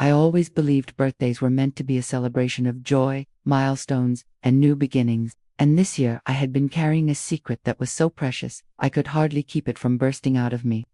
I always believed birthdays were meant to be a celebration of joy, milestones, and new beginnings, and this year I had been carrying a secret that was so precious, I could hardly keep it from bursting out of me.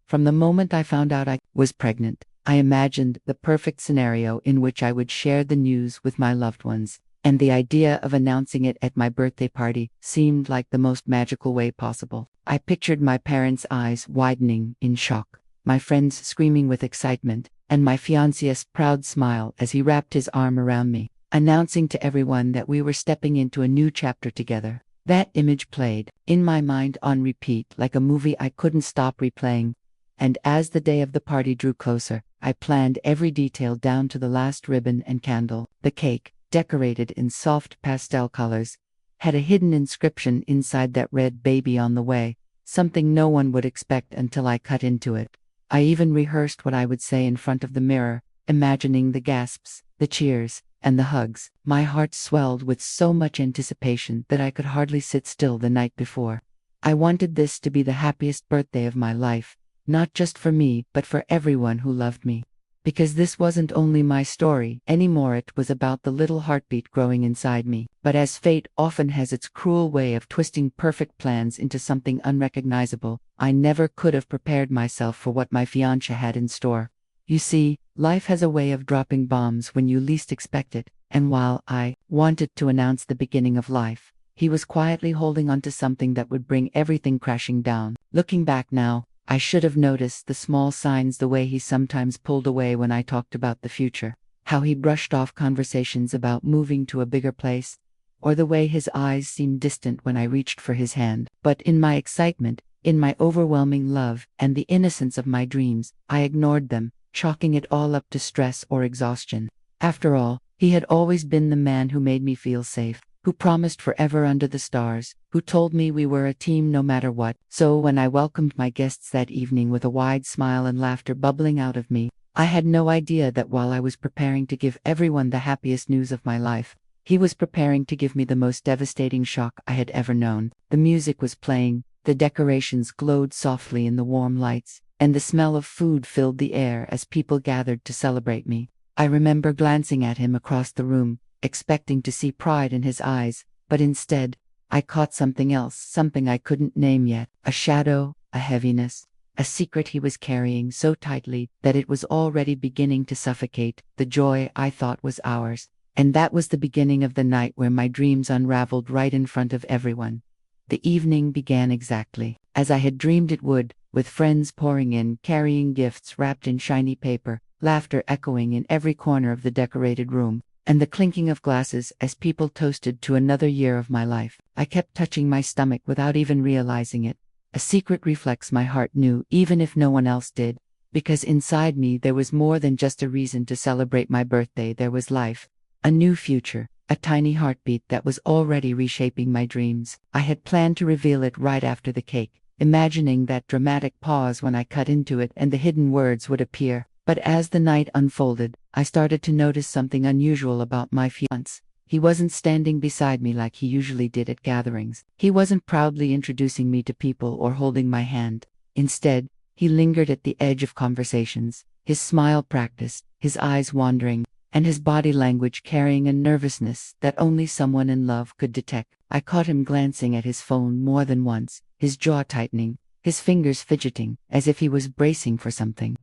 From the moment I found out I was pregnant, I imagined the perfect scenario in which I would share the news with my loved ones, and the idea of announcing it at my birthday party seemed like the most magical way possible. I pictured my parents' eyes widening in shock, my friends screaming with excitement, and my fiancé's proud smile as he wrapped his arm around me, announcing to everyone that we were stepping into a new chapter together. That image played in my mind on repeat like a movie I couldn't stop replaying. And as the day of the party drew closer, I planned every detail down to the last ribbon and candle. The cake, decorated in soft pastel colors, had a hidden inscription inside that read "Baby on the way," something no one would expect until I cut into it. I even rehearsed what I would say in front of the mirror, imagining the gasps, the cheers, and the hugs. My heart swelled with so much anticipation that I could hardly sit still the night before. I wanted this to be the happiest birthday of my life, not just for me but for everyone who loved me. Because this wasn't only my story anymore, it was about the little heartbeat growing inside me. But as fate often has its cruel way of twisting perfect plans into something unrecognizable, I never could have prepared myself for what my fiancé had in store. You see, life has a way of dropping bombs when you least expect it, and while I wanted to announce the beginning of life, he was quietly holding onto something that would bring everything crashing down. Looking back now, I should have noticed the small signs, the way he sometimes pulled away when I talked about the future, how he brushed off conversations about moving to a bigger place, or the way his eyes seemed distant when I reached for his hand. But in my excitement, in my overwhelming love, and the innocence of my dreams, I ignored them, chalking it all up to stress or exhaustion. After all, he had always been the man who made me feel safe, who promised forever under the stars, who told me we were a team no matter what. So when I welcomed my guests that evening with a wide smile and laughter bubbling out of me, I had no idea that while I was preparing to give everyone the happiest news of my life, he was preparing to give me the most devastating shock I had ever known. The music was playing, the decorations glowed softly in the warm lights, and the smell of food filled the air as people gathered to celebrate me. I remember glancing at him across the room, expecting to see pride in his eyes, but instead, I caught something else, something I couldn't name yet. A shadow, a heaviness, a secret he was carrying so tightly that it was already beginning to suffocate the joy I thought was ours. And that was the beginning of the night where my dreams unraveled right in front of everyone. The evening began exactly as I had dreamed it would, with friends pouring in, carrying gifts wrapped in shiny paper, laughter echoing in every corner of the decorated room, and the clinking of glasses as people toasted to another year of my life. I kept touching my stomach without even realizing it, a secret reflex my heart knew even if no one else did, because inside me there was more than just a reason to celebrate my birthday. There was life, a new future, a tiny heartbeat that was already reshaping my dreams. I had planned to reveal it right after the cake, imagining that dramatic pause when I cut into it and the hidden words would appear. But as the night unfolded, I started to notice something unusual about my fiancé. He wasn't standing beside me like he usually did at gatherings. He wasn't proudly introducing me to people or holding my hand. Instead, he lingered at the edge of conversations, his smile practiced, his eyes wandering, and his body language carrying a nervousness that only someone in love could detect. I caught him glancing at his phone more than once, his jaw tightening, his fingers fidgeting, as if he was bracing for something.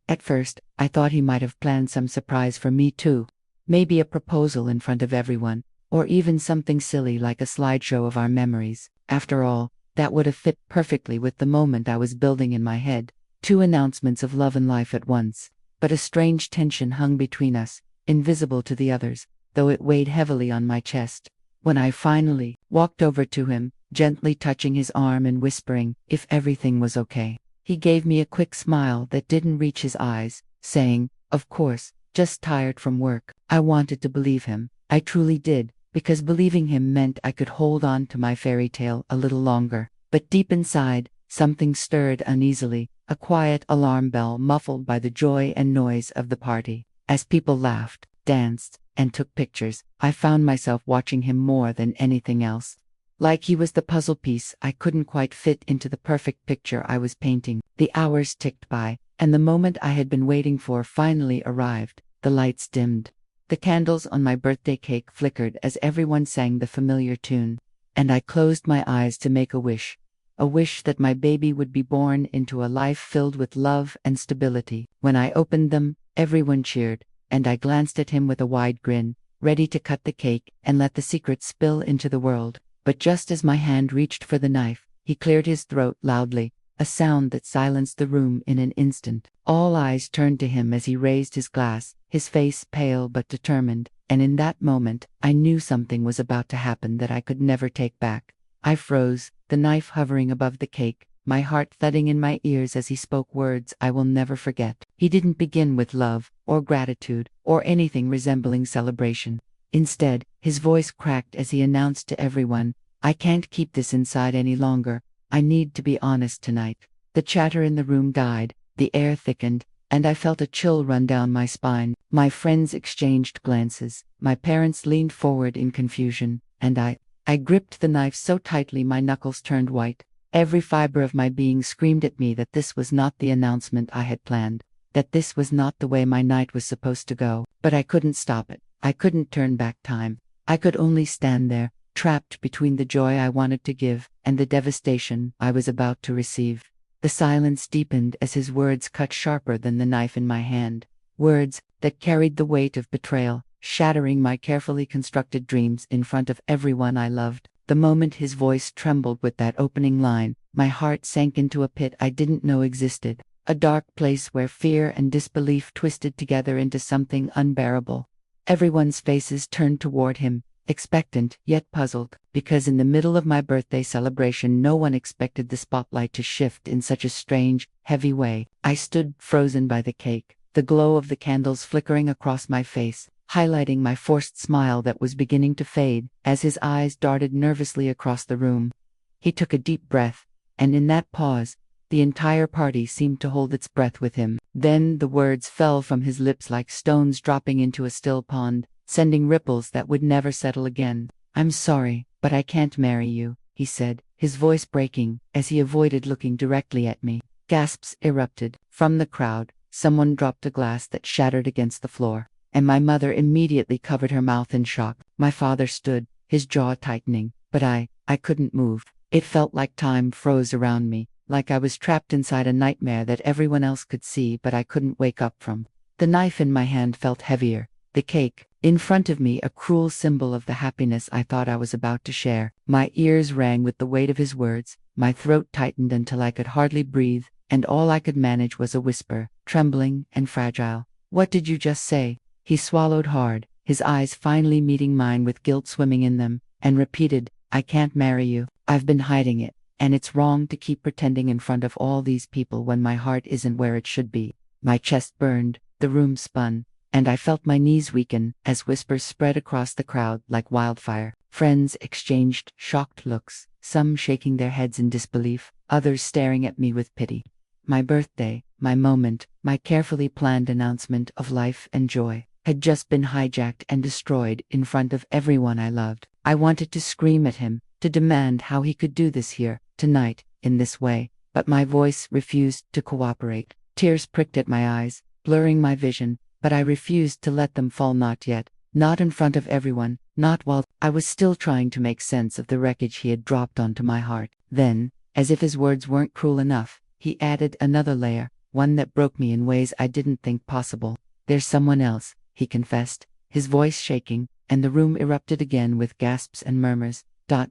At first, I thought he might have planned some surprise for me too. Maybe a proposal in front of everyone, or even something silly like a slideshow of our memories. After all, that would have fit perfectly with the moment I was building in my head. 2 announcements of love and life at once. But a strange tension hung between us, invisible to the others, though it weighed heavily on my chest. When I finally walked over to him, gently touching his arm and whispering if everything was okay, he gave me a quick smile that didn't reach his eyes, saying, "Of course, just tired from work." I wanted to believe him. I truly did, because believing him meant I could hold on to my fairy tale a little longer. But deep inside, something stirred uneasily, a quiet alarm bell muffled by the joy and noise of the party. As people laughed, danced, and took pictures, I found myself watching him more than anything else. Like he was the puzzle piece I couldn't quite fit into the perfect picture I was painting. The hours ticked by, and the moment I had been waiting for finally arrived. the lights dimmed. The candles on my birthday cake flickered as everyone sang the familiar tune. And I closed my eyes to make a wish. A wish that my baby would be born into a life filled with love and stability. When I opened them, everyone cheered, and I glanced at him with a wide grin, ready to cut the cake and let the secret spill into the world. But just as my hand reached for the knife, he cleared his throat loudly, a sound that silenced the room in an instant. All eyes turned to him as he raised his glass, his face pale but determined, and in that moment, I knew something was about to happen that I could never take back. I froze, the knife hovering above the cake, my heart thudding in my ears as he spoke words I will never forget. He didn't begin with love, or gratitude, or anything resembling celebration. Instead, his voice cracked as he announced to everyone, "I can't keep this inside any longer. I need to be honest tonight." The chatter in the room died, the air thickened, and I felt a chill run down my spine. My friends exchanged glances, my parents leaned forward in confusion, and I gripped the knife so tightly my knuckles turned white. Every fiber of my being screamed at me that this was not the announcement I had planned, that this was not the way my night was supposed to go. But I couldn't stop it. I couldn't turn back time. I could only stand there, trapped between the joy I wanted to give and the devastation I was about to receive. The silence deepened as his words cut sharper than the knife in my hand. Words that carried the weight of betrayal, shattering my carefully constructed dreams in front of everyone I loved. The moment his voice trembled with that opening line, my heart sank into a pit I didn't know existed, a dark place where fear and disbelief twisted together into something unbearable. Everyone's faces turned toward him, expectant yet puzzled, because in the middle of my birthday celebration no one expected the spotlight to shift in such a strange, heavy way. I stood frozen by the cake, the glow of the candles flickering across my face, highlighting my forced smile that was beginning to fade as his eyes darted nervously across the room. He took a deep breath, and in that pause, the entire party seemed to hold its breath with him. Then the words fell from his lips like stones dropping into a still pond, sending ripples that would never settle again. "I'm sorry, but I can't marry you," he said, his voice breaking as he avoided looking directly at me. Gasps erupted. From the crowd, someone dropped a glass that shattered against the floor, and my mother immediately covered her mouth in shock. My father stood, his jaw tightening, but I couldn't move. It felt like time froze around me, like I was trapped inside a nightmare that everyone else could see but I couldn't wake up from. The knife in my hand felt heavier, the cake, in front of me, a cruel symbol of the happiness I thought I was about to share. My ears rang with the weight of his words, my throat tightened until I could hardly breathe, and all I could manage was a whisper, trembling and fragile. "What did you just say?" He swallowed hard, his eyes finally meeting mine with guilt swimming in them, and repeated, "I can't marry you. I've been hiding it, and it's wrong to keep pretending in front of all these people when my heart isn't where it should be." My chest burned, the room spun, and I felt my knees weaken as whispers spread across the crowd like wildfire. Friends exchanged shocked looks, some shaking their heads in disbelief, others staring at me with pity. My birthday, my moment, my carefully planned announcement of life and joy, had just been hijacked and destroyed in front of everyone I loved. I wanted to scream at him, to demand how he could do this here, tonight, in this way, but my voice refused to cooperate. Tears pricked at my eyes, blurring my vision, but I refused to let them fall. Not yet, not in front of everyone, not while I was still trying to make sense of the wreckage he had dropped onto my heart. Then, as if his words weren't cruel enough, he added another layer, one that broke me in ways I didn't think possible. "There's someone else," he confessed, his voice shaking, and the room erupted again with gasps and murmurs.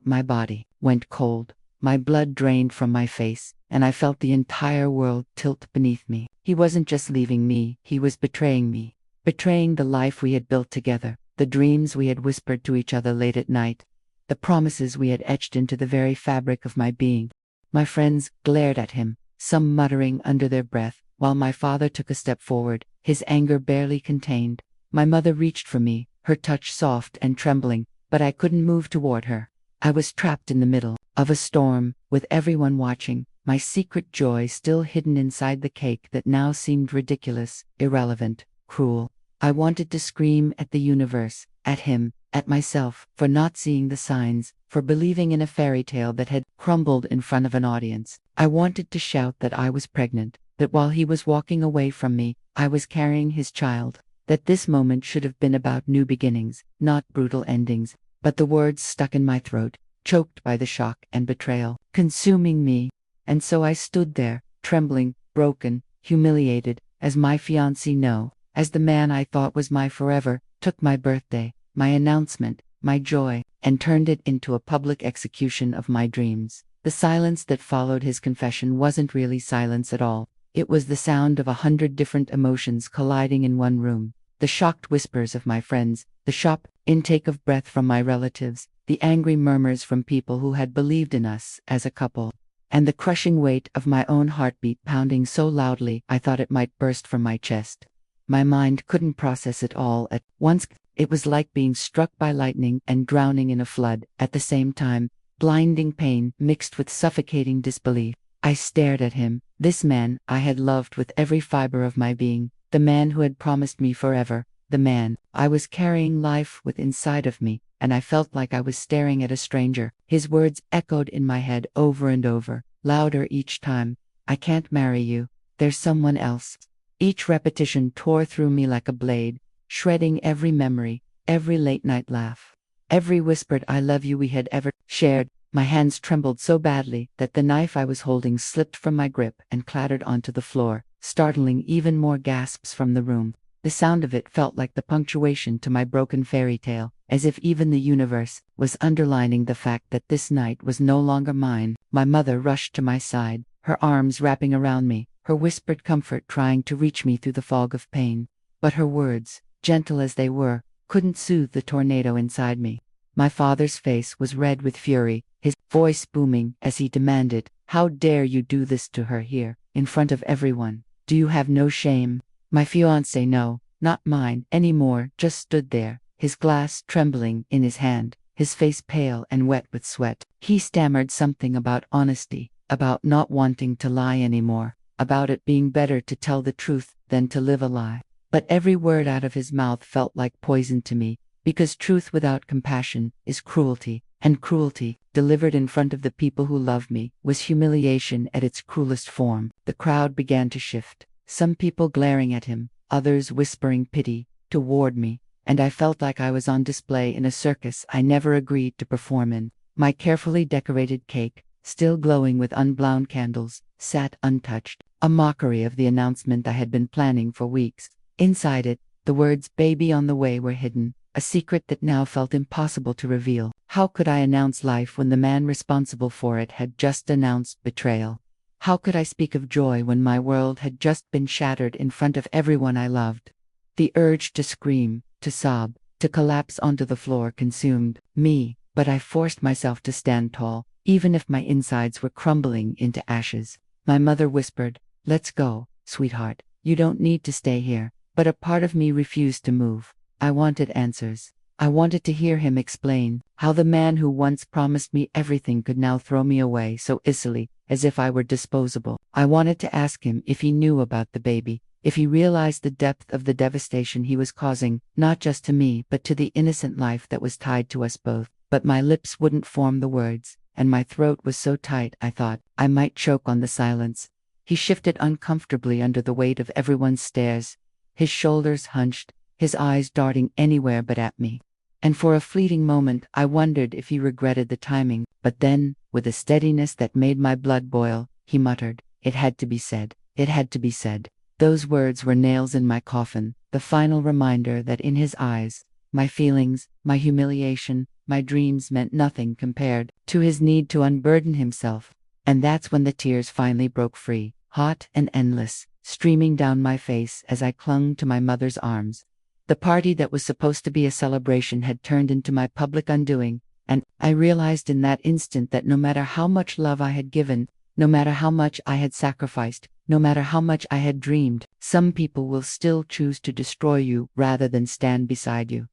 My body went cold, my blood drained from my face, and I felt the entire world tilt beneath me. He wasn't just leaving me, he was betraying me. Betraying the life we had built together, the dreams we had whispered to each other late at night, the promises we had etched into the very fabric of my being. My friends glared at him, some muttering under their breath, while my father took a step forward, his anger barely contained. My mother reached for me, her touch soft and trembling, but I couldn't move toward her. I was trapped in the middle of a storm, with everyone watching, my secret joy still hidden inside the cake that now seemed ridiculous, irrelevant, cruel. I wanted to scream at the universe, at him, at myself, for not seeing the signs, for believing in a fairy tale that had crumbled in front of an audience. I wanted to shout that I was pregnant, that while he was walking away from me, I was carrying his child. that this moment should have been about new beginnings, not brutal endings, but the words stuck in my throat, choked by the shock and betrayal, consuming me. And so I stood there, trembling, broken, humiliated, as my fiancé, no, as the man I thought was my forever, took my birthday, my announcement, my joy, and turned it into a public execution of my dreams. The silence that followed his confession wasn't really silence at all. It was the sound of 100 different emotions colliding in one room. The shocked whispers of my friends, the sharp intake of breath from my relatives, the angry murmurs from people who had believed in us as a couple, and the crushing weight of my own heartbeat pounding so loudly I thought it might burst from my chest. My mind couldn't process it all at once. It was like being struck by lightning and drowning in a flood at the same time, blinding pain mixed with suffocating disbelief. I stared at him, this man I had loved with every fiber of my being, the man who had promised me forever, the man I was carrying life with inside of me, and I felt like I was staring at a stranger. His words echoed in my head over and over, louder each time. I can't marry you. There's someone else. Each repetition tore through me like a blade, shredding every memory, every late-night laugh, every whispered I love you we had ever shared. My hands trembled so badly that the knife I was holding slipped from my grip and clattered onto the floor, startling even more gasps from the room. The sound of it felt like the punctuation to my broken fairy tale, as if even the universe was underlining the fact that this night was no longer mine. My mother rushed to my side, her arms wrapping around me, her whispered comfort trying to reach me through the fog of pain. But her words, gentle as they were, couldn't soothe the tornado inside me. My father's face was red with fury, his voice booming as he demanded, "How dare you do this to her here, in front of everyone? Do you have no shame?" My fiancé, no, not mine anymore, just stood there, his glass trembling in his hand, his face pale and wet with sweat. He stammered something about honesty, about not wanting to lie anymore, about it being better to tell the truth than to live a lie. But every word out of his mouth felt like poison to me, because truth without compassion is cruelty, and cruelty, delivered in front of the people who loved me, was humiliation at its cruelest form. The crowd began to shift, some people glaring at him, others whispering pity toward me, and I felt like I was on display in a circus I never agreed to perform in. My carefully decorated cake, still glowing with unblown candles, sat untouched, a mockery of the announcement I had been planning for weeks. Inside it, the words "baby on the way" were hidden, a secret that now felt impossible to reveal. How could I announce life when the man responsible for it had just announced betrayal? How could I speak of joy when my world had just been shattered in front of everyone I loved? The urge to scream, to sob, to collapse onto the floor consumed me, but I forced myself to stand tall, even if my insides were crumbling into ashes. My mother whispered, "Let's go, sweetheart. You don't need to stay here." But a part of me refused to move. I wanted answers. I wanted to hear him explain how the man who once promised me everything could now throw me away so easily, as if I were disposable. I wanted to ask him if he knew about the baby, if he realized the depth of the devastation he was causing, not just to me but to the innocent life that was tied to us both. But my lips wouldn't form the words, and my throat was so tight I thought I might choke on the silence. He shifted uncomfortably under the weight of everyone's stares, his shoulders hunched, his eyes darting anywhere but at me. And for a fleeting moment I wondered if he regretted the timing, but then, with a steadiness that made my blood boil, he muttered, "It had to be said. It had to be said." Those words were nails in my coffin, the final reminder that in his eyes, my feelings, my humiliation, my dreams meant nothing compared to his need to unburden himself. And that's when the tears finally broke free, hot and endless, streaming down my face as I clung to my mother's arms. The party that was supposed to be a celebration had turned into my public undoing, and I realized in that instant that no matter how much love I had given, no matter how much I had sacrificed, no matter how much I had dreamed, some people will still choose to destroy you rather than stand beside you.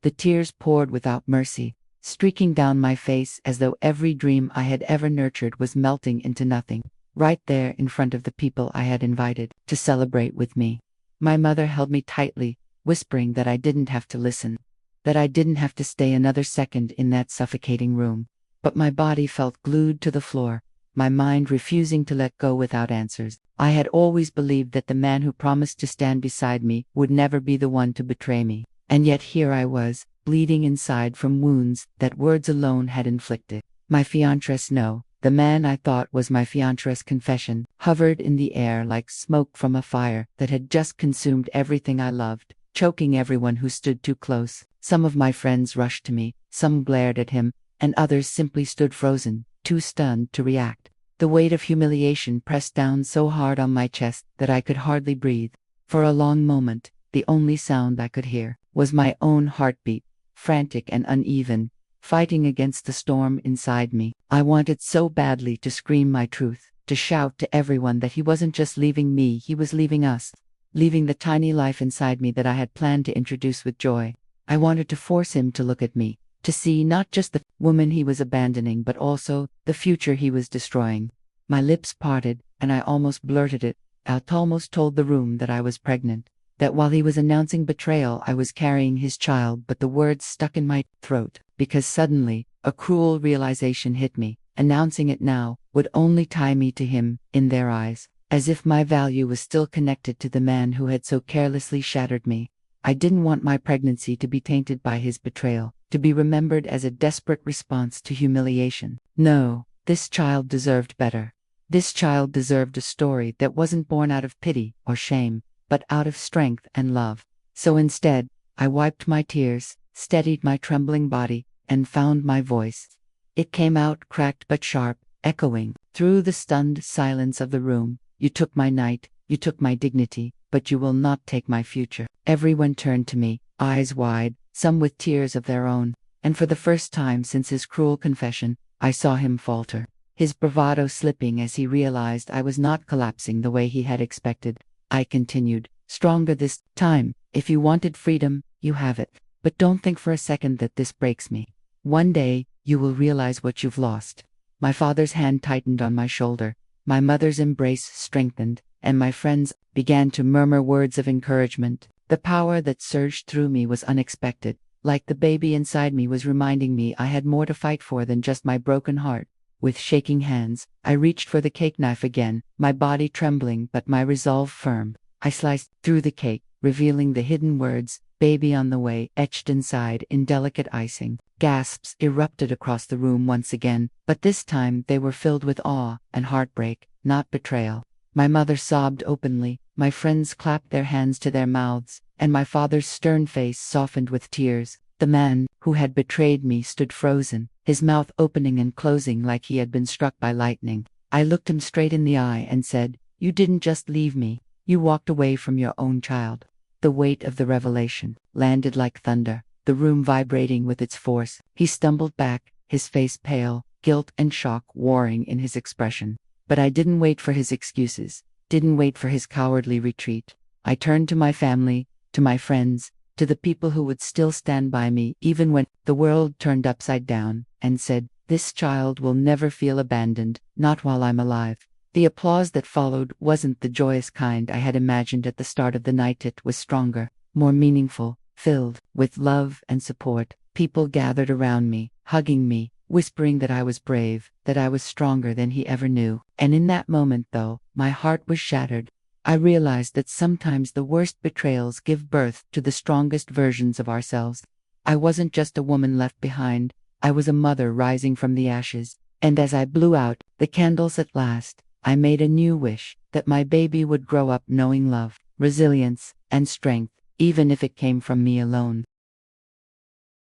The tears poured without mercy, streaking down my face as though every dream I had ever nurtured was melting into nothing, right there in front of the people I had invited to celebrate with me. My mother held me tightly, whispering that I didn't have to listen, that I didn't have to stay another second in that suffocating room. But my body felt glued to the floor, my mind refusing to let go without answers. I had always believed that the man who promised to stand beside me would never be the one to betray me. And yet here I was, bleeding inside from wounds that words alone had inflicted. My fiancé's no, the man I thought was my fiancé's confession, hovered in the air like smoke from a fire that had just consumed everything I loved, choking everyone who stood too close. Some of my friends rushed to me, some glared at him, and others simply stood frozen, too stunned to react. The weight of humiliation pressed down so hard on my chest that I could hardly breathe. For a long moment, the only sound I could hear was my own heartbeat, frantic and uneven, fighting against the storm inside me. I wanted so badly to scream my truth, to shout to everyone that he wasn't just leaving me, he was leaving us, leaving the tiny life inside me that I had planned to introduce with joy. I wanted to force him to look at me, to see not just the woman he was abandoning but also the future he was destroying. My lips parted, and I almost blurted it out, almost told the room that I was pregnant, that while he was announcing betrayal I was carrying his child, but the words stuck in my throat, because suddenly, a cruel realization hit me. Announcing it now would only tie me to him, in their eyes, as if my value was still connected to the man who had so carelessly shattered me. I didn't want my pregnancy to be tainted by his betrayal, to be remembered as a desperate response to humiliation. No, this child deserved better. This child deserved a story that wasn't born out of pity or shame, but out of strength and love. So instead, I wiped my tears, steadied my trembling body, and found my voice. It came out cracked but sharp, echoing through the stunned silence of the room. You took my night, you took my dignity, but you will not take my future. Everyone turned to me, eyes wide, some with tears of their own, and for the first time since his cruel confession, I saw him falter, his bravado slipping as he realized I was not collapsing the way he had expected. I continued, stronger this time. If you wanted freedom, you have it. But don't think for a second that this breaks me. One day, you will realize what you've lost. My father's hand tightened on my shoulder, my mother's embrace strengthened, and my friends began to murmur words of encouragement. The power that surged through me was unexpected, like the baby inside me was reminding me I had more to fight for than just my broken heart. With shaking hands, I reached for the cake knife again, my body trembling but my resolve firm. I sliced through the cake, revealing the hidden words, "Baby on the way," etched inside in delicate icing. Gasps erupted across the room once again, but this time they were filled with awe and heartbreak, not betrayal. My mother sobbed openly, my friends clapped their hands to their mouths, and my father's stern face softened with tears. The man who had betrayed me stood frozen, his mouth opening and closing like he had been struck by lightning. I looked him straight in the eye and said, "You didn't just leave me, you walked away from your own child." The weight of the revelation landed like thunder, the room vibrating with its force. He stumbled back, his face pale, guilt and shock warring in his expression. But I didn't wait for his excuses, didn't wait for his cowardly retreat. I turned to my family, to my friends, to the people who would still stand by me even when the world turned upside down, and said, "This child will never feel abandoned, not while I'm alive." The applause that followed wasn't the joyous kind I had imagined at the start of the night. It was stronger, more meaningful, filled with love and support. People gathered around me, hugging me, whispering that I was brave, that I was stronger than he ever knew. And in that moment, though my heart was shattered, I realized that sometimes the worst betrayals give birth to the strongest versions of ourselves. I wasn't just a woman left behind, I was a mother rising from the ashes. And as I blew out the candles at last, I made a new wish, that my baby would grow up knowing love, resilience, and strength, even if it came from me alone.